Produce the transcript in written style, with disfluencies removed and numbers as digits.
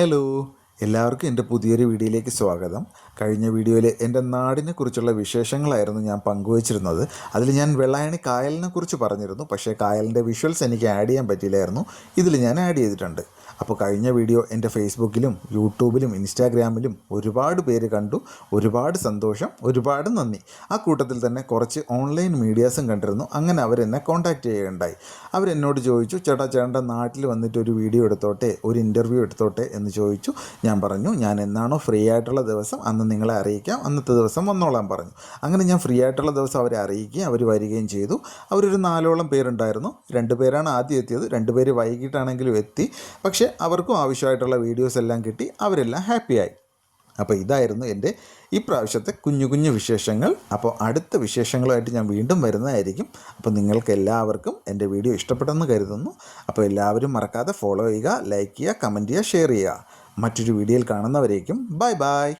Hello, എല്ലാവർക്കും എൻ്റെ പുതിയൊരു വീഡിയോയിലേക്ക് സ്വാഗതം. കഴിഞ്ഞ വീഡിയോയിൽ എൻ്റെ നാടിനെക്കുറിച്ചുള്ള വിശേഷങ്ങളായിരുന്നു ഞാൻ പങ്കുവച്ചിരുന്നത്. അതിൽ ഞാൻ വെള്ളായണി കായലിനെ കുറിച്ച് പറഞ്ഞിരുന്നു. പക്ഷേ കായലിൻ്റെ വിഷ്വൽസ് എനിക്ക് ആഡ് ചെയ്യാൻ പറ്റിയില്ലായിരുന്നു. ഇതിൽ ഞാൻ ആഡ് ചെയ്തിട്ടുണ്ട്. അപ്പോൾ കഴിഞ്ഞ വീഡിയോ എൻ്റെ ഫേസ്ബുക്കിലും യൂട്യൂബിലും ഇൻസ്റ്റാഗ്രാമിലും ഒരുപാട് പേര് കണ്ടു. ഒരുപാട് സന്തോഷം, ഒരുപാട് നന്ദി. ആ കൂട്ടത്തിൽ തന്നെ കുറച്ച് ഓൺലൈൻ മീഡിയാസും കണ്ടിരുന്നു. അങ്ങനെ അവരെന്നെ കോൺടാക്റ്റ് ചെയ്യുകയുണ്ടായി. അവരെന്നോട് ചോദിച്ചു, ചേട്ടൻ്റെ നാട്ടിൽ വന്നിട്ട് ഒരു വീഡിയോ എടുത്തോട്ടെ, ഒരു ഇൻ്റർവ്യൂ എടുത്തോട്ടെ എന്ന് ചോദിച്ചു. ഞാൻ പറഞ്ഞു, ഞാൻ എന്നാണോ ഫ്രീ ആയിട്ടുള്ള ദിവസം അന്ന് നിങ്ങളെ അറിയിക്കാം, അന്നത്തെ ദിവസം വന്നോളാൻ പറഞ്ഞു. അങ്ങനെ ഞാൻ ഫ്രീ ആയിട്ടുള്ള ദിവസം അവരെ അറിയിക്കുകയും അവർ വരികയും ചെയ്തു. അവരൊരു 4ഓളം പേരുണ്ടായിരുന്നു. 2 പേരാണ് ആദ്യം എത്തിയത്. 2 പേര് വൈകിട്ടാണെങ്കിലും എത്തി. പക്ഷേ അവർക്കും ആവശ്യമായിട്ടുള്ള വീഡിയോസ് എല്ലാം കിട്ടി. അവരെല്ലാം ഹാപ്പിയായി. അപ്പോൾ ഇതായിരുന്നു എൻ്റെ ഈ പ്രാവശ്യത്തെ കുഞ്ഞു കുഞ്ഞു വിശേഷങ്ങൾ. അപ്പോൾ അടുത്ത വിശേഷങ്ങളുമായിട്ട് ഞാൻ വീണ്ടും വരുന്നതായിരിക്കും. അപ്പോൾ നിങ്ങൾക്ക് എല്ലാവർക്കും എൻ്റെ വീഡിയോ ഇഷ്ടപ്പെട്ടെന്ന് കരുതുന്നു. അപ്പോൾ എല്ലാവരും മറക്കാതെ ഫോളോ ചെയ്യുക, ലൈക്ക് ചെയ്യുക, കമൻറ്റ് ചെയ്യുക, ഷെയർ ചെയ്യുക. മറ്റൊരു വീഡിയോയിൽ കാണുന്നവരേക്കും ബൈ ബൈ.